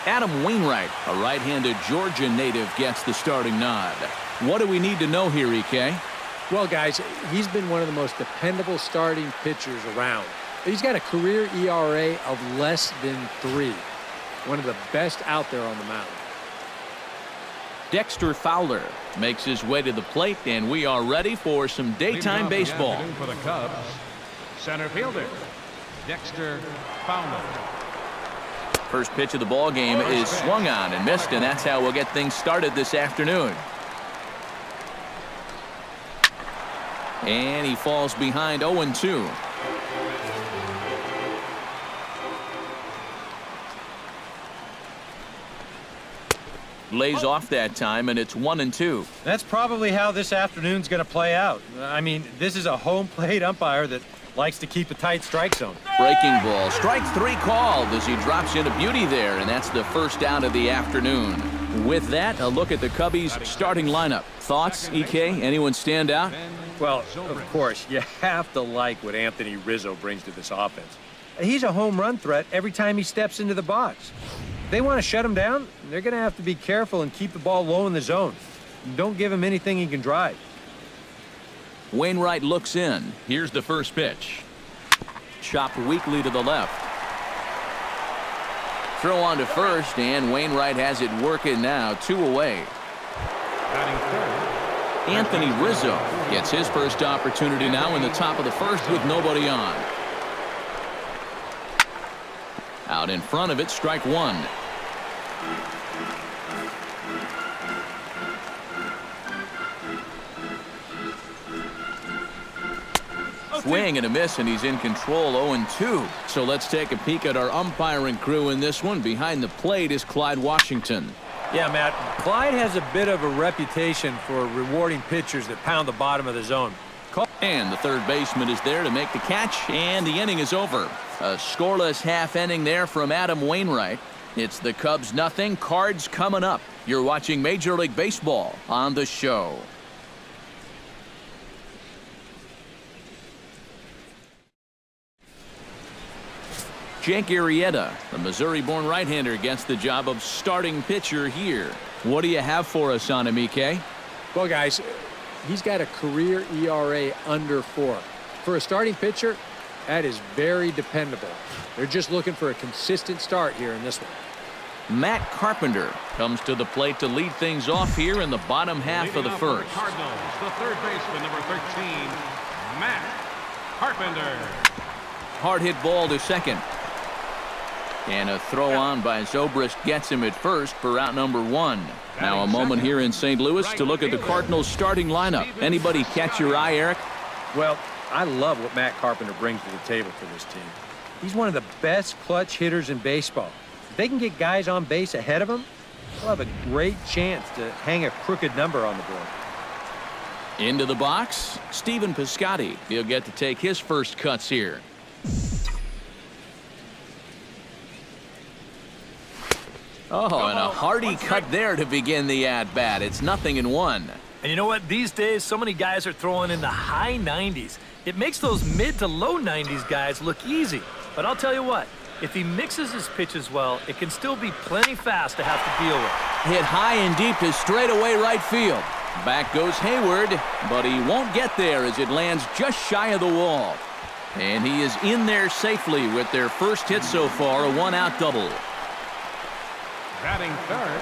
Adam Wainwright, a right-handed Georgia native, gets the starting nod. What do we need to know here, EK? Well, guys, he's been one of the most dependable starting pitchers around. He's got a career ERA of less than 3. One of the best out there on the mound. Dexter Fowler makes his way to the plate, and we are ready for some daytime baseball. For the Cubs, center fielder Dexter Fowler. First pitch of the ball game is swung on and missed, and that's how we'll get things started this afternoon. And he falls behind 0-2. Lays off that time, and it's 1-2. That's probably how this afternoon's going to play out. I mean, this is a home plate umpire that likes to keep a tight strike zone. Breaking ball. Strike 3 called as he drops into beauty there, and that's the first out of the afternoon. With that, a look at the Cubbies' starting lineup. Thoughts, EK? Anyone stand out? Well, of course, you have to like what Anthony Rizzo brings to this offense. He's a home run threat every time he steps into the box. If they want to shut him down, they're going to have to be careful and keep the ball low in the zone. Don't give him anything he can drive. Wainwright looks in. Here's the first pitch. Chopped weakly to the left. Throw on to first, and Wainwright has it working now. 2 away. Anthony Rizzo gets his first opportunity now in the top of the first with nobody on. Out in front of it, strike 1. Swing and a miss, and he's in control. 0-2. So let's take a peek at our umpiring crew in this one. Behind the plate is Clyde Washington. Yeah, Matt, Clyde has a bit of a reputation for rewarding pitchers that pound the bottom of the zone. And the third baseman is there to make the catch, and the inning is over. A scoreless half inning there from Adam Wainwright. It's the Cubs nothing, Cards coming up. You're watching Major League Baseball on the show. Jake Arrieta, the Missouri-born right-hander, gets the job of starting pitcher here. What do you have for us on him, EK? Well, guys, he's got a career ERA under 4. For a starting pitcher, that is very dependable. They're just looking for a consistent start here in this one. Matt Carpenter comes to the plate to lead things off here in the bottom half of the first. Cardinals, the third baseman, number 13, Matt Carpenter. Hard hit ball to second. And a throw on by Zobrist gets him at first for out number 1. Now a moment here in St. Louis to look at the Cardinals starting lineup. Anybody catch your eye, Eric? Well, I love what Matt Carpenter brings to the table for this team. He's one of the best clutch hitters in baseball. If they can get guys on base ahead of him, they'll have a great chance to hang a crooked number on the board. Into the box, Stephen Piscotty. He'll get to take his first cuts here. Oh, and a hearty cut there to begin the at-bat. It's 0-1. And you know what? These days, so many guys are throwing in the high 90s. It makes those mid to low 90s guys look easy. But I'll tell you what, if he mixes his pitches well, it can still be plenty fast to have to deal with. Hit high and deep to straightaway right field. Back goes Hayward, but he won't get there as it lands just shy of the wall. And he is in there safely with their first hit so far, a 1-out double. Batting third,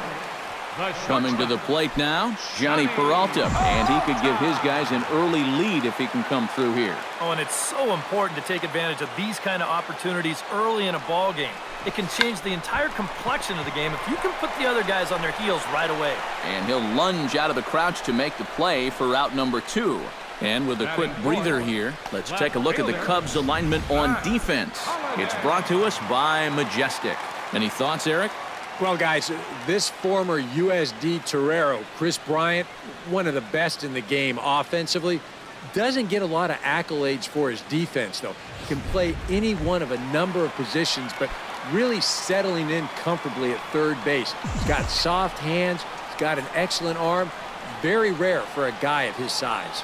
Coming to the plate now, Johnny Peralta, and he could give his guys an early lead if he can come through here. Oh, and it's so important to take advantage of these kind of opportunities early in a ball game. It can change the entire complexion of the game if you can put the other guys on their heels right away. And he'll lunge out of the crouch to make the play for out number 2. And with a quick breather here, let's take a look at the Cubs alignment on defense. It's brought to us by Majestic. Any thoughts, Eric? Well, guys, this former USD Torero, Chris Bryant, one of the best in the game offensively, doesn't get a lot of accolades for his defense, though. Can play any one of a number of positions, but really settling in comfortably at third base. He's got soft hands. He's got an excellent arm. Very rare for a guy of his size.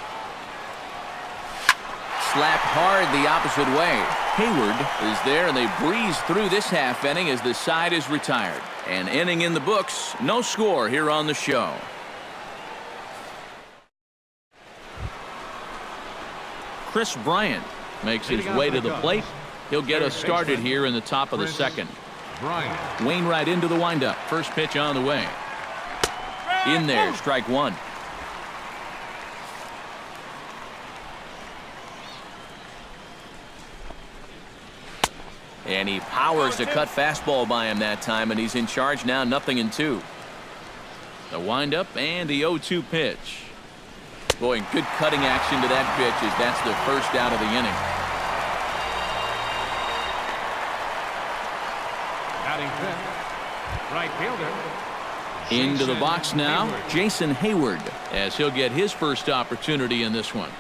Slapped hard the opposite way. Hayward is there, and they breeze through this half inning as the side is retired. An inning in the books, no score here on the show. Chris Bryant makes his way to the plate. He'll get us started here in the top of the second. Wainwright into the windup. First pitch on the way. In there, strike one. And he powers the cut fastball by him that time, and he's in charge now, 0-2. The windup and the 0-2 pitch. Boy, good cutting action to that pitch as that's the first out of the inning. Batting fifth, right fielder. Into the box now, Jason Hayward, as he'll get his first opportunity in this one.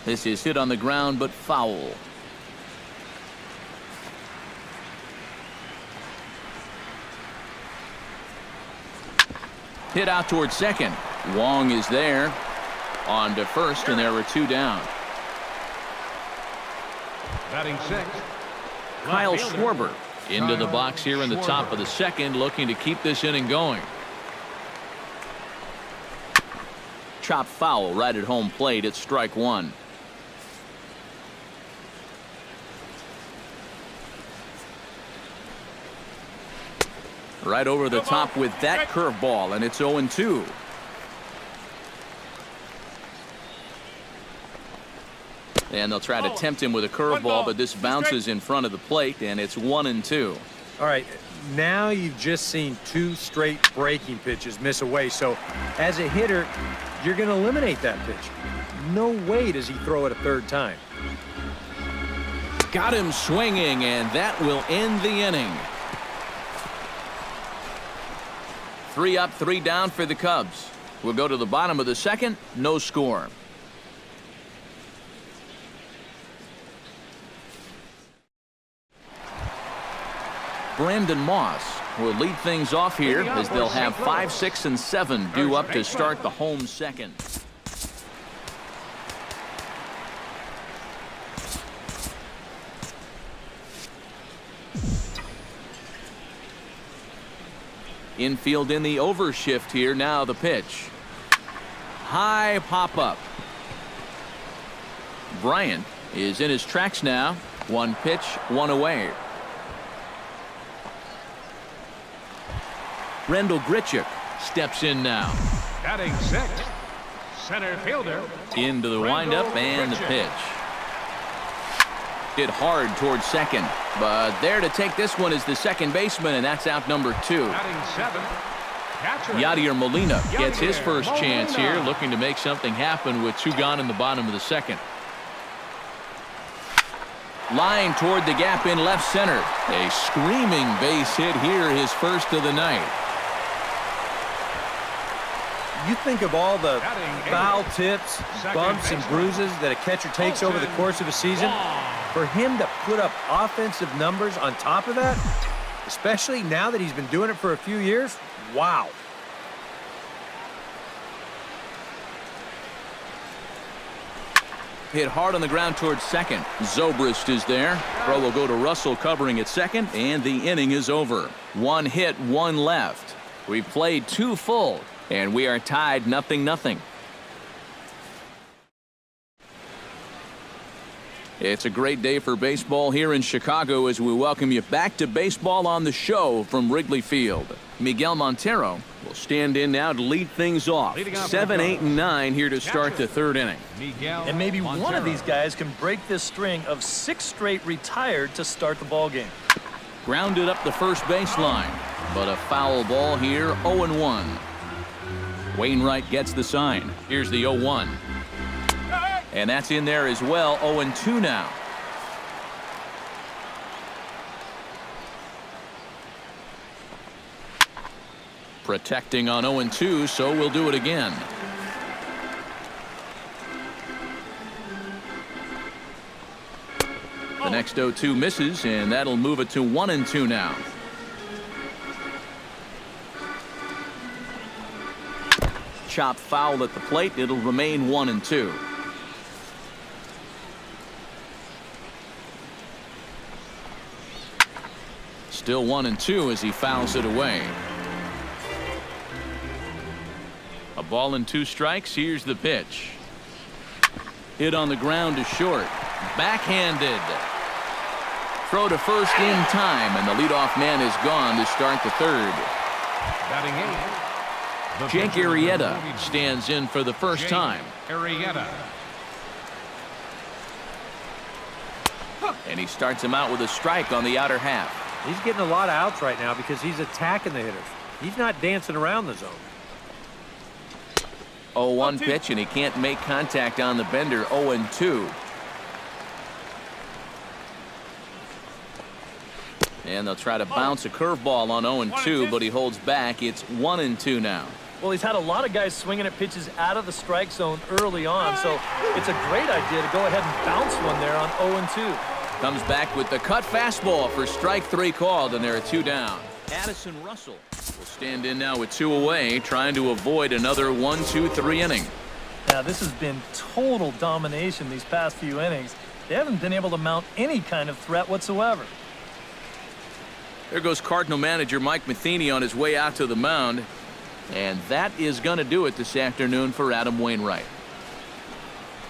This is hit on the ground, but foul. Hit out towards second. Wong is there. On to first, and there were two down. Batting sixth, Kyle Schwarber into the box here in the top of the second, looking to keep this inning going. Chop foul right at home plate. It's strike one. Right over the top with that curveball, and it's 0-2. And they'll try to tempt him with a curveball, but this bounces in front of the plate, and it's 1-2. All right, now you've just seen two straight breaking pitches miss away. So as a hitter, you're going to eliminate that pitch. No way does he throw it a third time. Got him swinging, and that will end the inning. 3 up, 3 down for the Cubs. We'll go to the bottom of the second, no score. Brandon Moss will lead things off here as they'll have 5, 6, and 7 due up to start the home second. Infield in the overshift here. Now the pitch. High pop up. Bryant is in his tracks now. 1 pitch, 1 away. Rendell Grichuk steps in now. batting sixth, center fielder. Into the windup and the pitch. Hit hard towards second, but there to take this one is the second baseman, and that's out number 2. Batting seventh, catcher. Yadier Molina gets his Yadier first chance here, Molina. looking to make something happen with 2 gone in the bottom of the second. Line toward the gap in left center. A screaming base hit here, his first of the night. You think of all the Batting foul eighth, tips, second bumps, and baseman. bruises that a catcher takes over the course of a season. For him to put up offensive numbers on top of that, especially now that he's been doing it for a few years, wow. Hit hard on the ground towards second. Zobrist is there. Throw will go to Russell covering at second, and the inning is over. 1 hit, 1 left. We played 2 full, and we are tied 0-0. It's a great day for baseball here in Chicago as we welcome you back to Baseball on the Show from Wrigley Field. Miguel Montero will stand in now to lead things off. Leading off 7, for the 8, and 9 here to start the third inning. Miguel And maybe one Montero. of these guys can break this string of 6 straight retired to start the ball game. Grounded up the first baseline, but a foul ball here, 0-1. Wainwright gets the sign. Here's the 0-1. And that's in there as well, 0-2 now. Protecting on 0-2, so we'll do it again. The next 0-2 misses, and that'll move it to 1-2 now. chop foul at the plate. It'll remain 1-2. Still 1-2 as he fouls it away. A ball and 2 strikes. Here's the pitch. Hit on the ground to short. Backhanded. Throw to first in time, and the leadoff man is gone to start the third. Batting 8. Jake Arrieta stands in for the first time. Arrieta. And he starts him out with a strike on the outer half. He's getting a lot of outs right now because he's attacking the hitters. He's not dancing around the zone. 0-1 pitch, and he can't make contact on the bender. 0-2. And they'll try to bounce a curveball on 0-2, but he holds back. It's 1-2 now. Well, he's had a lot of guys swinging at pitches out of the strike zone early on, so it's a great idea to go ahead and bounce one there on 0-2. Comes back with the cut fastball for strike 3 called, and there are 2 down. Addison Russell will stand in now with 2 away, trying to avoid another 1-2-3 inning. Now, this has been total domination these past few innings. They haven't been able to mount any kind of threat whatsoever. There goes Cardinal manager Mike Matheny on his way out to the mound. And that is going to do it this afternoon for Adam Wainwright.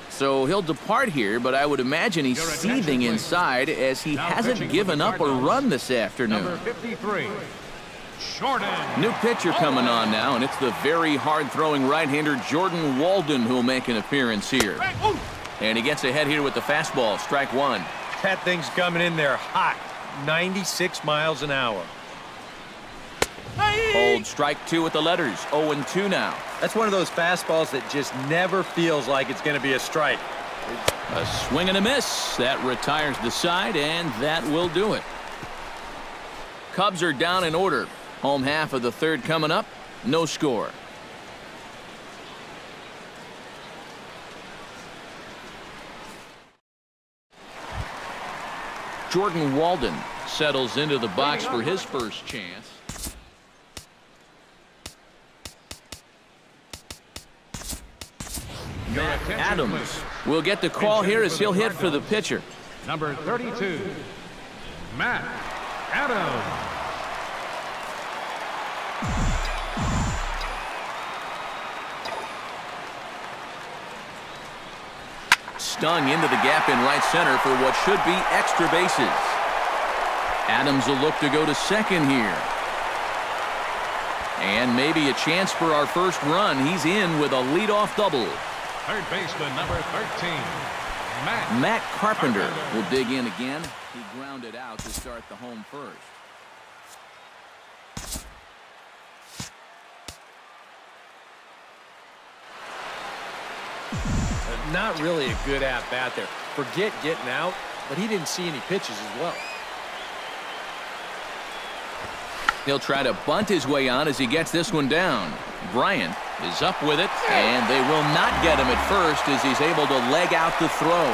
So he'll depart here, but I would imagine he's seething inside as he hasn't given up a run this afternoon. Number 53, Jordan. New pitcher coming on now, and it's the very hard-throwing right-hander Jordan Walden who'll make an appearance here. And he gets ahead here with the fastball, strike 1. That thing's coming in there hot, 96 miles an hour. Hold strike 2 with the letters, 0-2 now. That's one of those fastballs that just never feels like it's going to be a strike. A swing and a miss. That retires the side, and that will do it. Cubs are down in order. Home half of the third coming up. No score. Jordan Walden settles into the box for his first chance. Adams will get the call here as he'll hit for the pitcher. Number 32, Matt Adams. Stung into the gap in right center for what should be extra bases. Adams will look to go to second here. And maybe a chance for our first run. He's in with a leadoff double. Third baseman, number 13, Matt Carpenter will dig in again. He grounded out to start the home first. Not really a good at-bat there. Forget getting out, but he didn't see any pitches as well. He'll try to bunt his way on as he gets this one down. Bryant is up with it, and they will not get him at first as he's able to leg out the throw.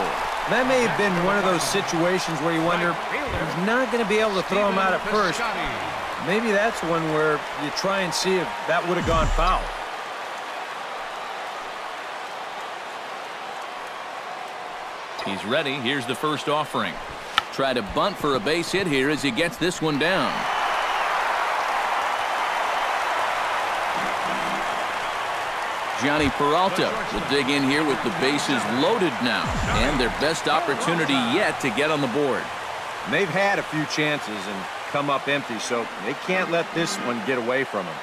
That may have been one of those situations where you wonder, he's not going to be able to throw him out at first. Maybe that's one where you try and see if that would have gone foul. He's ready. Here's the first offering. Try to bunt for a base hit here as he gets this one down. Johnny Peralta will dig in here with the bases loaded now, and their best opportunity yet to get on the board. And they've had a few chances and come up empty, so they can't let this one get away from them.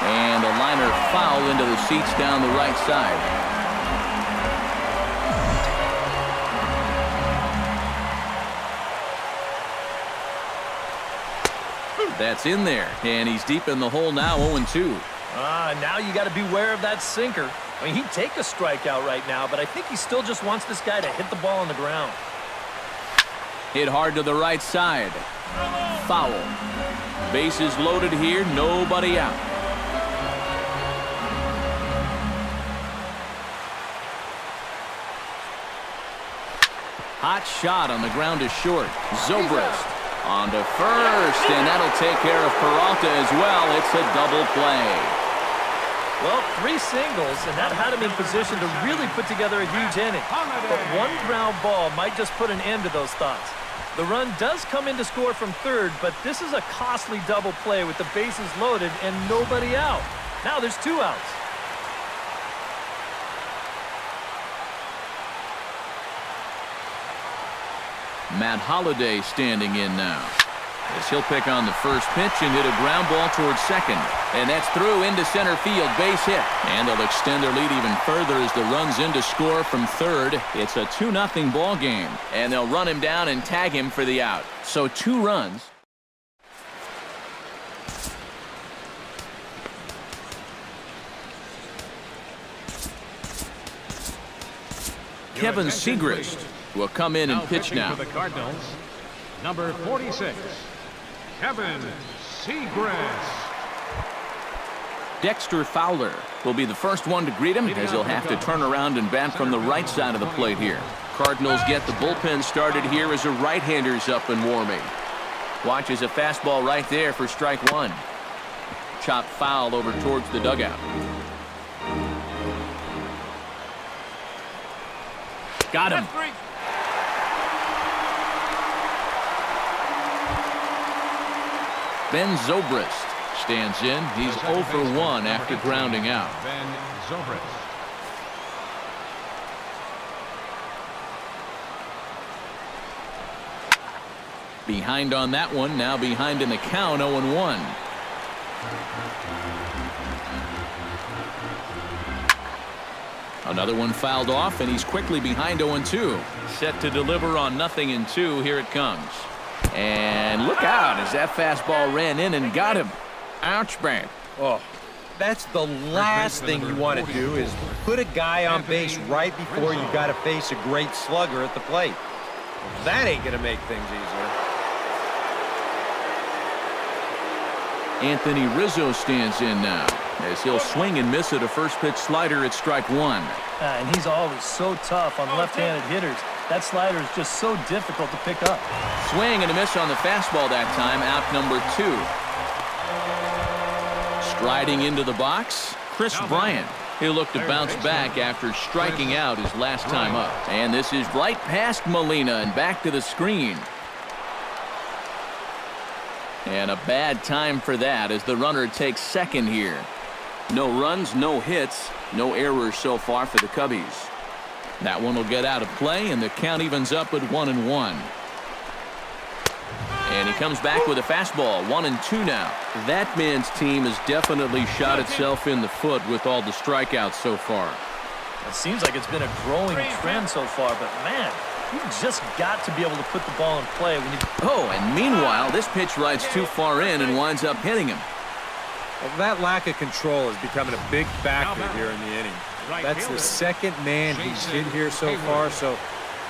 And a liner foul into the seats down the right side. That's in there, and he's deep in the hole now, 0-2. Now you got to beware of that sinker. I mean, he'd take a strikeout right now, but I think he still just wants this guy to hit the ball on the ground. Hit hard to the right side. Foul. Bases loaded here, nobody out. Hot shot on the ground is short. Zobrist on to first, and that'll take care of Peralta as well. It's a double play. Well, 3 singles, and that had him in position to really put together a huge inning. But one ground ball might just put an end to those thoughts. The run does come in to score from third, but this is a costly double play with the bases loaded and nobody out. Now there's 2 outs. Matt Holliday standing in now, as he'll pick on the first pitch and hit a ground ball towards second. And that's through into center field, base hit. And they'll extend their lead even further as the run's in to score from third. It's a 2-0 ball game. And they'll run him down and tag him for the out. So 2 runs. Kevin Segrist will come in and pitch now. For the Cardinals, number 46, Kevin Segrist. Dexter Fowler will be the first one to greet him, as he'll have to turn around and bat from the right side of the plate here. Cardinals get the bullpen started here as a right-hander's up and warming. Watches a fastball right there for strike 1. Chopped foul over towards the dugout. Got him. Ben Zobrist stands in. He's 0 for 1 after grounding out. Ben Zobrist. Behind on that one, now behind in the count, 0-1. Another one fouled off, and he's quickly behind 0-2. Set to deliver on 0-2. Here it comes. And look out as that fastball ran in and got him. Ouch, man. Oh, that's the last thing you want to do is put a guy on base right before you got to face a great slugger at the plate. That ain't going to make things easier. Anthony Rizzo stands in now, as he'll swing and miss at a first pitch slider at strike 1. And he's always so tough on left-handed hitters. That slider is just so difficult to pick up. Swing and a miss on the fastball that time, out number 2. Striding into the box, Chris Bryant. He'll look to bounce back after striking out his last time up. And this is right past Molina and back to the screen. And a bad time for that as the runner takes second here. No runs, no hits, no errors so far for the Cubbies. That one will get out of play, and the count evens up at 1-1. And he comes back with a fastball, 1-2 now. That man's team has definitely shot itself in the foot with all the strikeouts so far. It seems like it's been a growing trend so far, but man, you've just got to be able to put the ball in play when you... Oh, and meanwhile, this pitch rides too far in and winds up hitting him. Well, that lack of control is becoming a big factor here in the inning. That's the second man he's hit here so far, so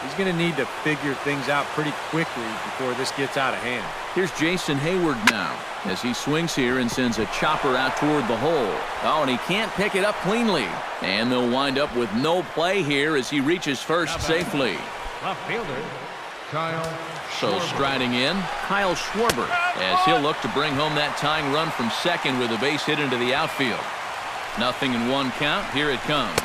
he's going to need to figure things out pretty quickly before this gets out of hand. Here's Jason Hayward now, as he swings here and sends a chopper out toward the hole. Oh, and he can't pick it up cleanly. And they'll wind up with no play here as he reaches first safely. Left fielder, Kyle. So striding in, Kyle Schwarber, as he'll look to bring home that tying run from second with a base hit into the outfield. 0-1 count. Here it comes.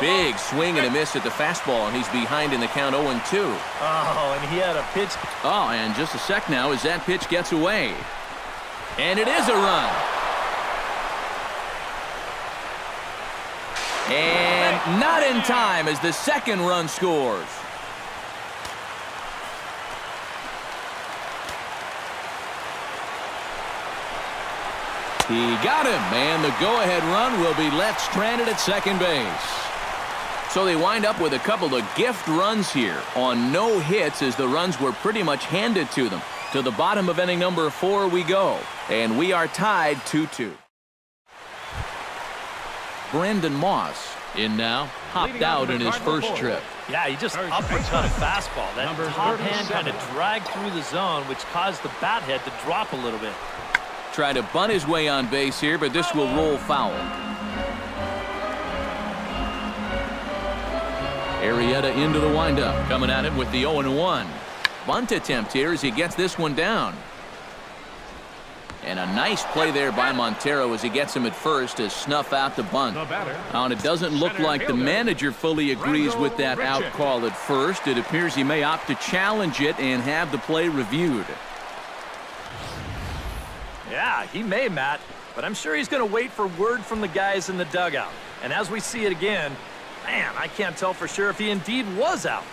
Big swing and a miss at the fastball, and he's behind in the count 0-2. Oh, and he had a pitch. Oh, and just a sec now as that pitch gets away. And it is a run. And not in time as the second run scores. He got him, and the go-ahead run will be left stranded at second base. So they wind up with a couple of gift runs here on no hits as the runs were pretty much handed to them. To the bottom of inning number 4 we go, and we are tied 2-2. Brandon Moss in now, hopped out in his first trip. Yeah, he just uppercut a fastball. That top hand kind of dragged through the zone, which caused the bat head to drop a little bit. Try to bunt his way on base here, but this will roll foul. Arrieta into the windup, coming at him with the 0-1. Bunt attempt here as he gets this one down. And a nice play there by Montero as he gets him at first to snuff out the bunt. And it doesn't look like the manager fully agrees with that out call at first. It appears he may opt to challenge it and have the play reviewed. Yeah, he may, Matt, but I'm sure he's going to wait for word from the guys in the dugout. And as we see it again, man, I can't tell for sure if he indeed was out.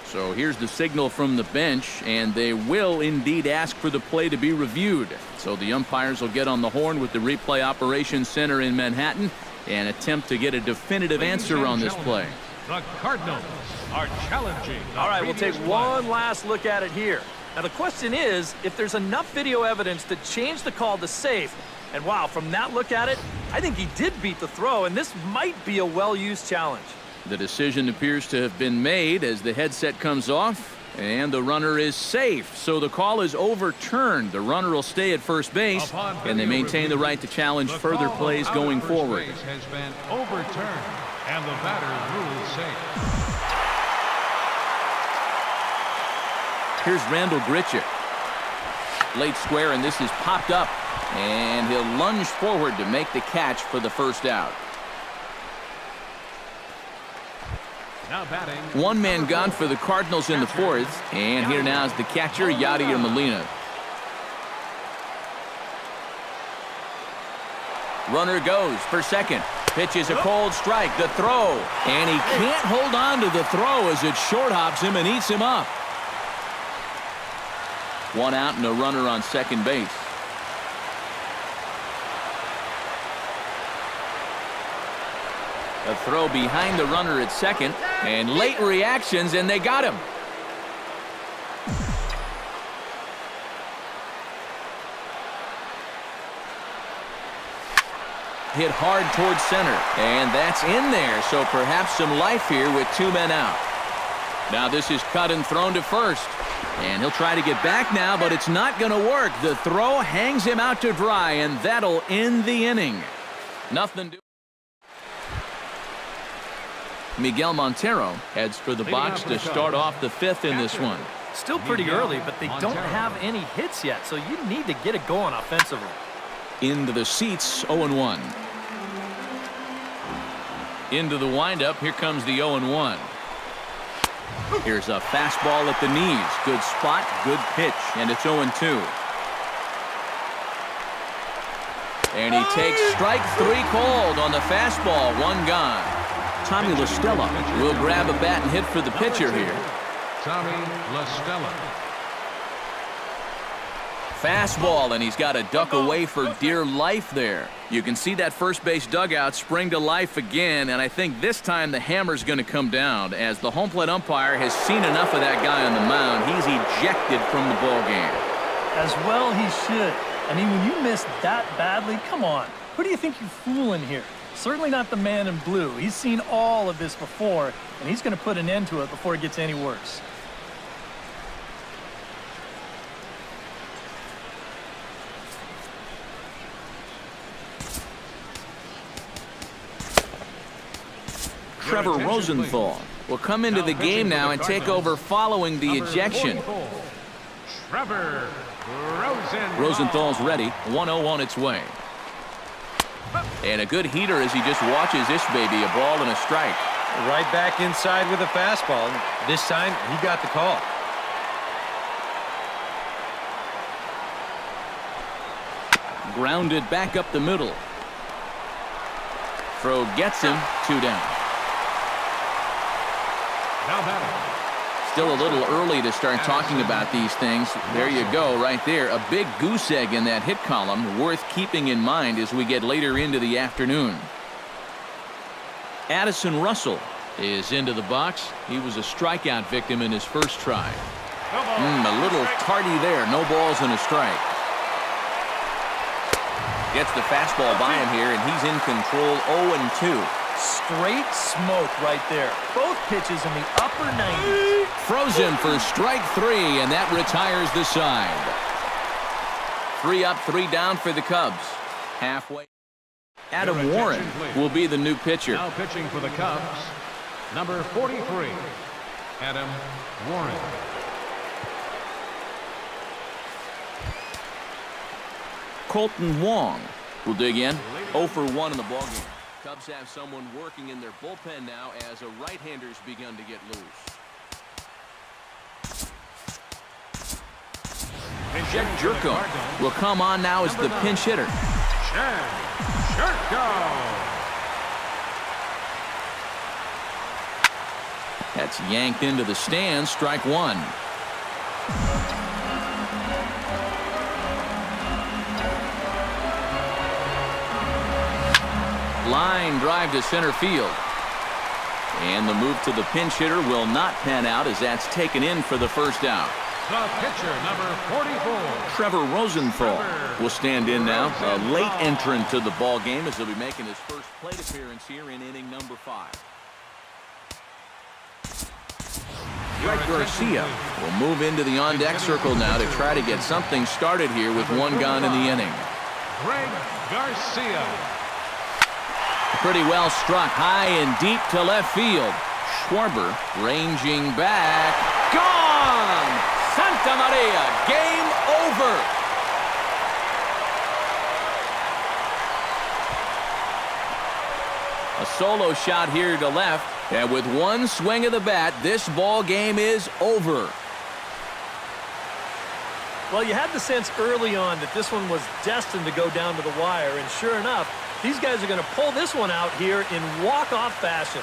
So here's the signal from the bench, and they will indeed ask for the play to be reviewed. So the umpires will get on the horn with the replay operations center in Manhattan and attempt to get a definitive answer on this play. The Cardinals are challenging. All right, we'll take one last look at it here. Now the question is if there's enough video evidence to change the call to safe. And wow, from that look at it, I think he did beat the throw, and this might be a well-used challenge. The decision appears to have been made as the headset comes off, and the runner is safe. So the call is overturned. The runner will stay at first base, and they maintain the right to challenge further plays going forward. Has been overturned, and the batter ruled safe. Here's Randall Grichuk. Late square, and this is popped up, and he'll lunge forward to make the catch for the first out. Now batting. One man gone for the Cardinals in the fourth, and here now is the catcher, Yadier Molina. Runner goes for second. Pitch is a cold strike. The throw, and he can't hold on to the throw as it short hops him and eats him up. One out and a runner on second base. A throw behind the runner at second, and late reactions, and they got him. Hit hard towards center, and that's in there, so perhaps some life here with two men out. Now this is cut and thrown to first, and he'll try to get back now, but it's not going to work. The throw hangs him out to dry, and that'll end the inning. Nothing to Miguel Montero heads for the box to start off the fifth in this one. Still pretty early, but they don't have any hits yet, so you need to get it going offensively. Into the seats, 0-1. Into the windup, here comes the 0-1. Here's a fastball at the knees. Good spot, good pitch, and it's 0-2. And he takes strike three cold on the fastball, one gone. Tommy La Stella will grab a bat and hit for the pitcher here. Tommy La Stella. Fastball, and he's got to duck away for dear life there. You can see that first base dugout spring to life again, and I think this time the hammer's going to come down as the home plate umpire has seen enough of that guy on the mound. He's ejected from the ball game. As well he should. I mean, when you miss that badly, come on. Who do you think you're fooling here? Certainly not the man in blue. He's seen all of this before, and he's going to put an end to it before it gets any worse. Trevor Rosenthal will come into the game now and take over following the ejection. Trevor Rosenthal. Rosenthal's ready. 1-0 on its way. And a good heater as he just watches this baby, a ball and a strike. Right back inside with a fastball. This time, he got the call. Grounded back up the middle. Throw gets him, 2 down. Now batting. Still a little early to start talking about these things. There you go, right there. A big goose egg in that hit column, worth keeping in mind as we get later into the afternoon. Addison Russell is into the box. He was a strikeout victim in his first try. A little tardy there. No balls and a strike. Gets the fastball by him here, and he's in control. 0-2. Straight smoke right there. Both pitches in the upper 90s. Throws him for strike 3, and that retires the side. 3 up, 3 down for the Cubs. Halfway. Adam Warren will be the new pitcher. Now pitching for the Cubs, number 43, Adam Warren. Colton Wong will dig in. 0 for 1 in the ballgame. Cubs have someone working in their bullpen now as a right-hander's begun to get loose. Jack Jerko will come on now as the pinch hitter. Chad Jerko. That's yanked into the stands. Strike 1. Line drive to center field. And the move to the pinch hitter will not pan out as that's taken in for the first out. The pitcher, number 44. Trevor Rosenthal will stand in now. A late entrant to the ball game as he'll be making his first plate appearance here in inning number 5. Greg Garcia will move into the on-deck circle now to try to get something started here with 1 gone in the inning. Greg Garcia. Pretty well struck high and deep to left field. Schwarber ranging back. Gone! Santa Maria, game over. A solo shot here to left, and with 1 swing of the bat, this ball game is over. Well, you had the sense early on that this one was destined to go down to the wire, and sure enough, these guys are going to pull this one out here in walk-off fashion.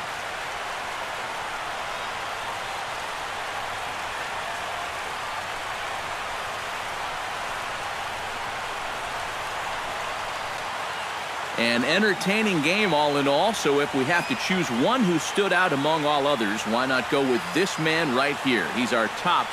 An entertaining game all in all, so if we have to choose one who stood out among all others, why not go with this man right here? He's our top